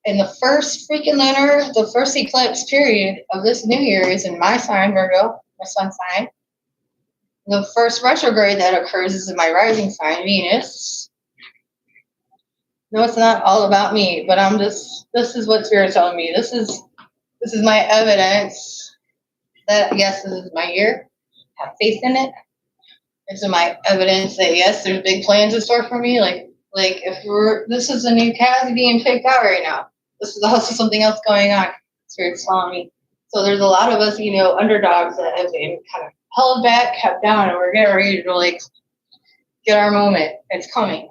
And the first the first eclipse period of this new year is in my sign, Virgo, my sun sign. The first retrograde that occurs is in my rising sign, Venus. No, it's not all about me, but this is what Spirit's telling me. This is my evidence that, yes, this is my year. Have faith in it. This is my evidence that, yes, there's big plans in store for me. Like if this is a new Cassie being picked out right now. This is also something else going on. Spirit's telling me. So there's a lot of us, underdogs that have been kind of held back, kept down, and we're getting ready to get our moment. It's coming.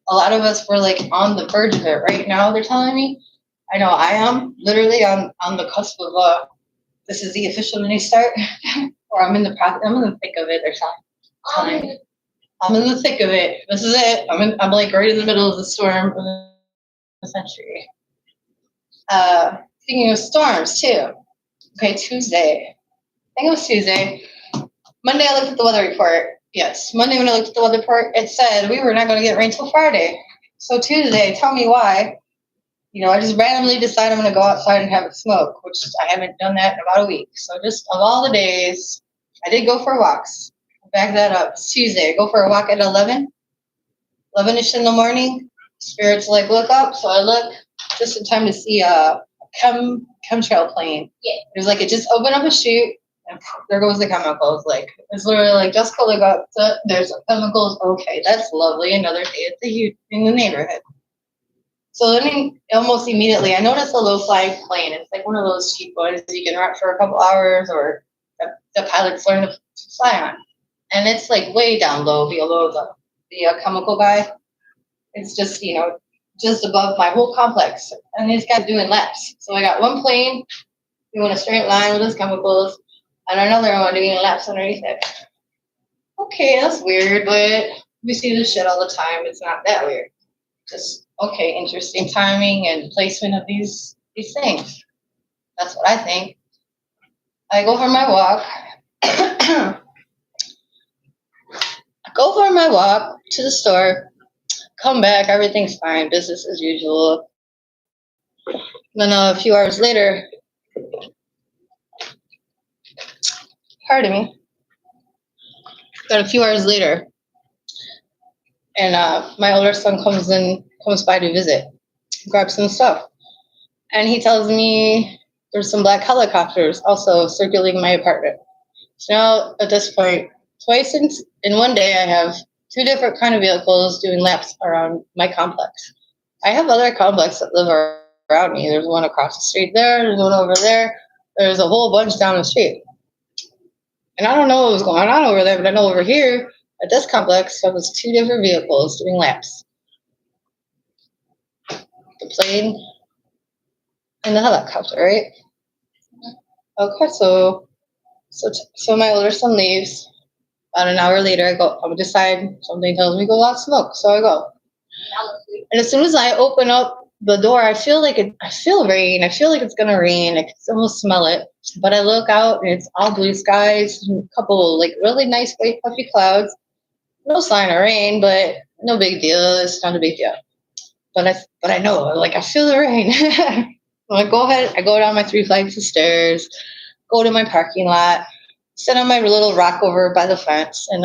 A lot of us were on the verge of it right now. They're telling me. I know I am literally on the cusp of this is the official new start, or I'm in the process. I'm in the thick of it. They're telling me. I'm in the thick of it. This is it. I'm right in the middle of the storm of the century. Speaking of storms too. Okay, Tuesday. I think it was Tuesday. Monday I looked at the weather report. Yes, Monday when I looked at the weather report, it said we were not going to get rain till Friday. So Tuesday, tell me why. I just randomly decided I'm going to go outside and have a smoke, which I haven't done that in about a week. So just of all the days, I did go for walks. Back that up. It's Tuesday. I go for a walk at 11-ish in the morning. Spirit's look up. So I look just in time to see a chemtrail plane. Yeah. It was like it just opened up a chute, and there goes the chemicals. Like it's literally like Jessica, look up. There's some chemicals. Okay, that's lovely. Another day at in the neighborhood. So then almost immediately, I noticed a low-flying plane. It's like one of those cheap ones you can rent for a couple hours, or the pilots learn to fly on. And it's like way down low, below the chemical guy. It's just, just above my whole complex. And these guys doing laps. So I got one plane doing a straight line with his chemicals, and another one doing laps underneath it. Okay, that's weird, but we see this shit all the time. It's not that weird. Just, okay, interesting timing and placement of these things. That's what I think. I go for my walk. I go for my walk to the store, come back, everything's fine, business as usual. Then a few hours later, pardon me, but a few hours later, and my older son comes by to visit, grabs some stuff, and he tells me there's some black helicopters also circulating my apartment. So now at this point, twice in one day, I have two different kind of vehicles doing laps around my complex. I have other complexes that live around me. There's one across the street there. There's one over there. There's a whole bunch down the street. And I don't know what was going on over there, but I know over here at this complex, there was two different vehicles doing laps. The plane and the helicopter, right? Okay, so my older son leaves. About an hour later, I would decide, something tells me go out smoke, so I go. And as soon as I open up the door, I feel rain. I feel like it's gonna rain. I can almost smell it. But I look out and it's all blue skies, and a couple like really nice white puffy clouds. No sign of rain, but no big deal. It's not a big deal. But I know, like I feel the rain. So I go ahead. I go down my 3 flights of stairs, go to my parking lot, sit on my little rock over by the fence, and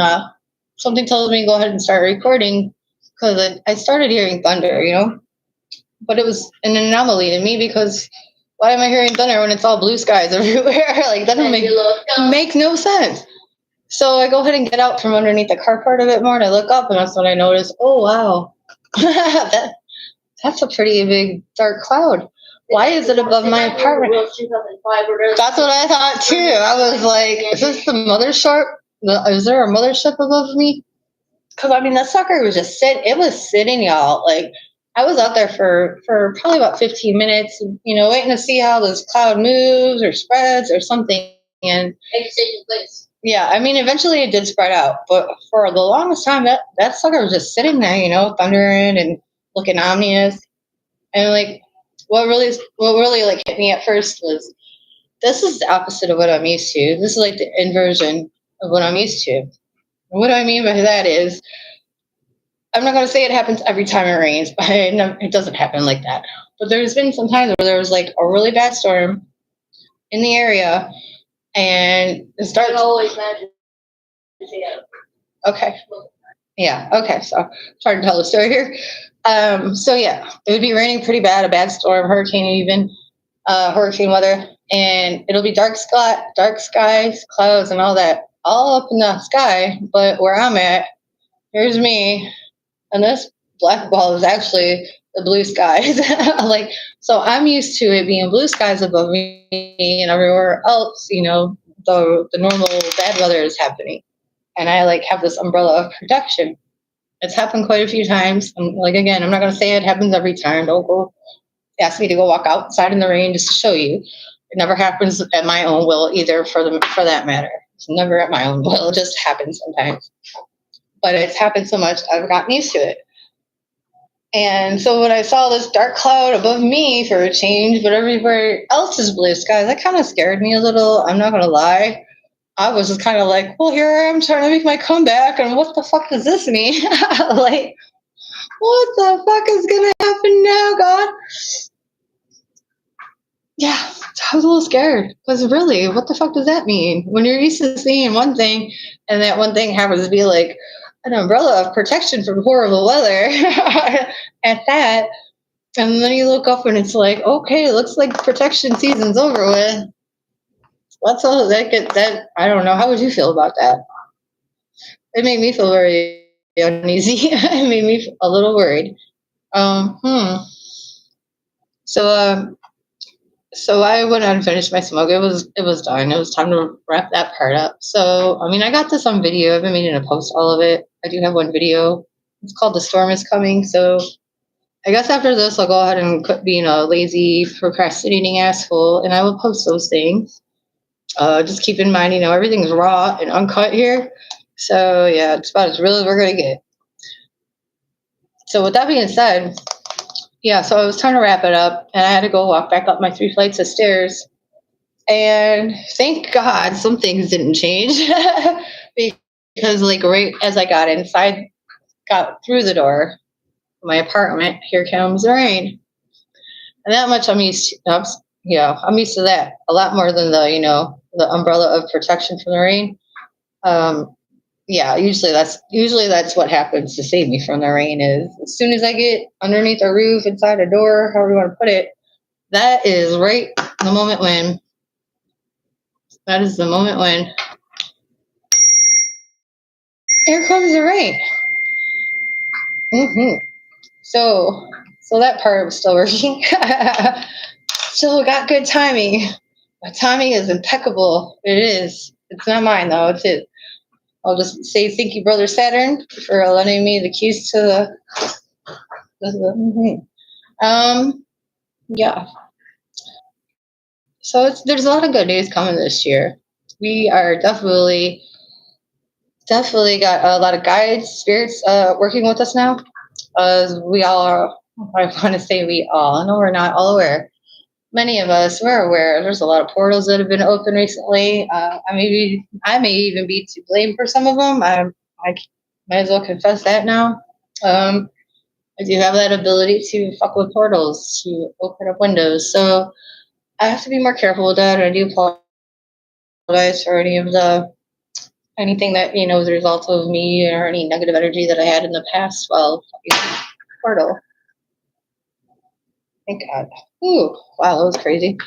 something tells me to go ahead and start recording because I started hearing thunder, but it was an anomaly to me because why am I hearing thunder when it's all blue skies everywhere? Like that doesn't make no sense. So I go ahead and get out from underneath the carport a bit more, and I look up, and that's when I notice, oh wow, that's a pretty big dark cloud. Why is it above my apartment? That's what I thought too. I was like, is this the mothership? Is there a mothership above me? Because I mean, that sucker was just sitting, y'all. Like I was out there for probably about 15 minutes, waiting to see how this cloud moves or spreads or something. And yeah, I mean, eventually it did spread out, but for the longest time, that sucker was just sitting there, thundering and looking ominous. And like, what really like hit me at first was this is the opposite of what I'm used to. This is like the inversion of what I'm used to. And what I mean by that is, I'm not going to say it happens every time it rains, but it doesn't happen like that. But there's been some times where there was like a really bad storm in the area, and it starts. Always imagine. Okay. Yeah. Okay. So trying to tell the story here. So yeah, it would be raining pretty bad, a bad storm, hurricane even, hurricane weather, and it'll be dark skies, clouds, and all that, all up in the sky. But where I'm at, here's me, and this black ball is actually the blue skies. Like, so I'm used to it being blue skies above me, and everywhere else, the normal bad weather is happening, and I like have this umbrella of protection. It's happened quite a few times. And like, again, I'm not going to say it happens every time. Don't go ask me to go walk outside in the rain just to show you. It never happens at my own will either, for that matter. It's never at my own will. It just happens sometimes. But it's happened so much, I've gotten used to it. And so when I saw this dark cloud above me for a change, but everywhere else is blue skies, that kind of scared me a little. I'm not going to lie. I was just kind of like, well, here I am trying to make my comeback, and what the fuck does this mean? Like, what the fuck is going to happen now, God? Yeah, I was a little scared, because really, what the fuck does that mean? When you're used to seeing one thing, and that one thing happens to be like an umbrella of protection from horrible weather at that, And then you look up and it's like, okay, it looks like protection season's over with. What's all that get that? I don't know. How would you feel about that? It made me feel very uneasy. It made me a little worried. Um, hmm. So, so I went out and finished my smoke. It was done. It was time to wrap that part up. So, I mean, I got this on video. I've been meaning to post all of it. I do have one video. It's called "The Storm Is Coming." So, I guess after this, I'll go ahead and quit being a lazy, procrastinating asshole, and I will post those things. Just keep in mind, everything's raw and uncut here. So yeah, it's about as real as we're gonna get. So with that being said, yeah, so I was trying to wrap it up, and I had to go walk back up my 3 flights of stairs. And thank God some things didn't change because, like, right as I got through the door of my apartment, here comes the rain. And that much I'm used to. I'm used to that a lot more than the umbrella of protection from the rain. Um, yeah, usually that's what happens to save me from the rain. Is as soon as I get underneath a roof, inside a door, however you want to put it, that is right the moment when that is the moment when here comes the rain. hmm So that part was still working. Still got good timing. My timing is impeccable. It is. It's not mine though. It's it. I'll just say thank you, brother Saturn, for lending me the keys to yeah. So there's a lot of good news coming this year. We are definitely got a lot of guides, spirits working with us now. We all are. I want to say we all. I know we're not all aware. Many of us we're aware. There's a lot of portals that have been open recently. I may even be to blame for some of them. I might as well confess that now. Um, I do have that ability to fuck with portals, to open up windows. So I have to be more careful with that. And I do apologize for anything that was a result of me or any negative energy that I had in the past while fucking portal. Thank God. Ooh, wow, that was crazy.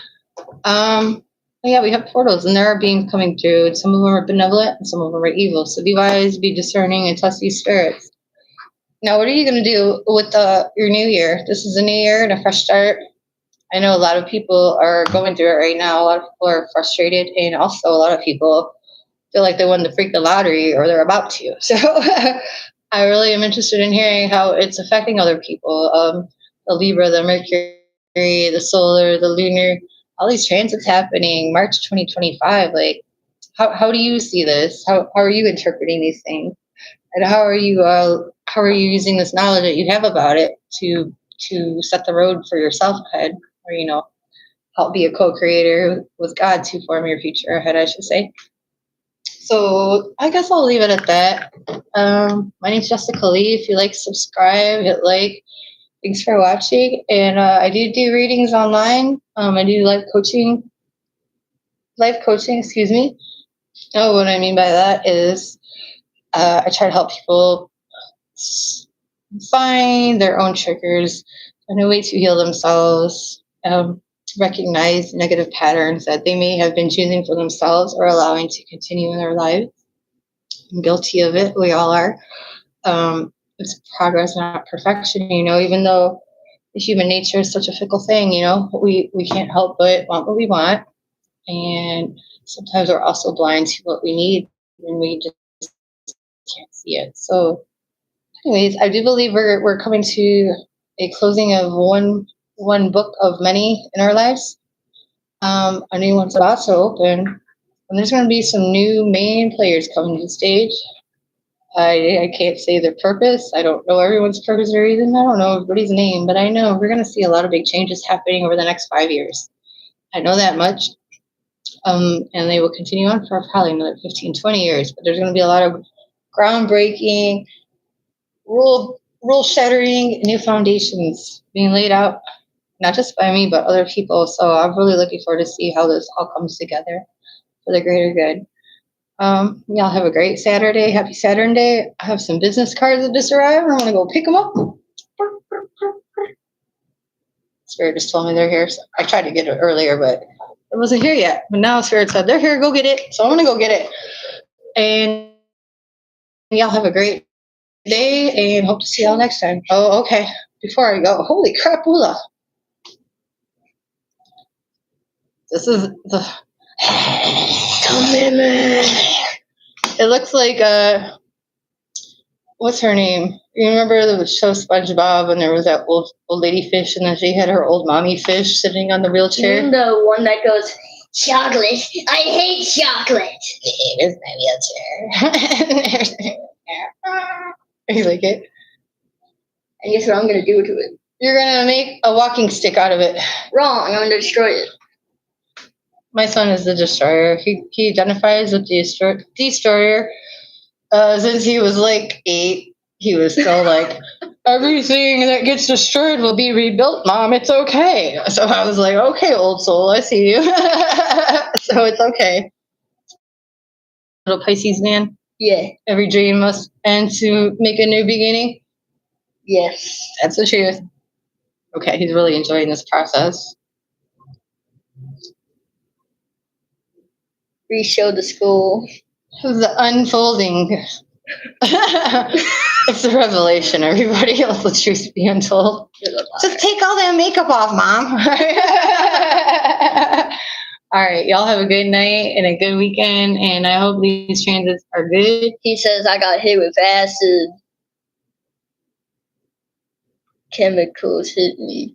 Yeah, we have portals, and there are beings coming through. And some of them are benevolent, and some of them are evil. So be wise, be discerning, and test these spirits. Now, what are you going to do with your new year? This is a new year and a fresh start. I know a lot of people are going through it right now. A lot of people are frustrated, and also a lot of people feel like they won the freaking lottery or they're about to. So I really am interested in hearing how it's affecting other people. The Libra, the Mercury, the solar, the lunar, all these transits happening, March 2025. Like, how do you see this? How are you interpreting these things? And how are you using this knowledge that you have about it to set the road for yourself ahead, or help be a co-creator with God to form your future ahead, I should say. So I guess I'll leave it at that. My name's Jessica Lee. If you like, subscribe, hit like. Thanks for watching. And I do readings online. I do life coaching, excuse me. Oh, what I mean by that is I try to help people find their own triggers, find a way to heal themselves, recognize negative patterns that they may have been choosing for themselves or allowing to continue in their lives. I'm guilty of it. We all are. It's progress, not perfection. Even though the human nature is such a fickle thing, we can't help but want what we want, and sometimes we're also blind to what we need, and we just can't see it. So, anyways, I do believe we're coming to a closing of one book of many in our lives. A new one's about to open, and there's going to be some new main players coming to the stage. I can't say their purpose. I don't know everyone's purpose or reason. I don't know everybody's name, but I know we're going to see a lot of big changes happening over the next 5 years. I know that much. And they will continue on for probably another 15, 20 years. But there's going to be a lot of groundbreaking, rule shattering, new foundations being laid out, not just by me, but other people. So I'm really looking forward to see how this all comes together for the greater good. Y'all have a great Saturday. Happy Saturn Day. I have some business cards that just arrived. I'm going to go pick them up. Spirit just told me they're here. So I tried to get it earlier, but it wasn't here yet. But now Spirit said they're here. Go get it. So I'm gonna go get it. And y'all have a great day, and hope to see y'all next time. Oh, okay. Before I go, holy crap, Ula. This is the commitment. It looks like what's her name? You remember the show SpongeBob, and there was that old lady fish, and then she had her old mommy fish sitting on the wheelchair. The one that goes, chocolate. I hate chocolate. Here's my wheelchair. You like it? And guess what I'm gonna do to it? You're gonna make a walking stick out of it. Wrong. I'm gonna destroy it. My son is the destroyer. He identifies with the destroyer. Since he was like 8, he was still like, everything that gets destroyed will be rebuilt, Mom. It's okay. So I was like, okay, old soul, I see you. So it's okay. Little Pisces man. Yeah. Every dream must end to make a new beginning. Yes. That's the truth. Okay, he's really enjoying this process. Re-show the school. The unfolding. It's a revelation, everybody. Let the truth be untold. Just take all that makeup off, Mom. All right, y'all have a good night and a good weekend, and I hope these transits are good. He says I got hit with acid. Chemicals hit me.